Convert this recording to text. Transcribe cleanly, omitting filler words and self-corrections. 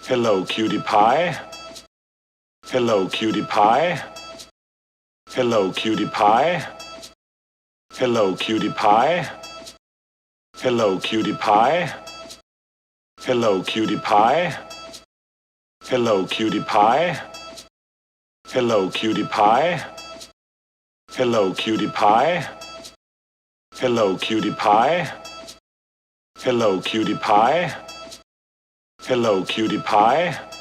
Hello, cutie pie. Hello, cutie pie. Hello, cutie pie. Hello, cutie pie. Hello, cutie pie. Hello, cutie pie. Hello, cutie pie. Hello, cutie pie. Hello, cutie pie. Hello, cutie pie. Hello, cutie pie. Hello, cutie pie.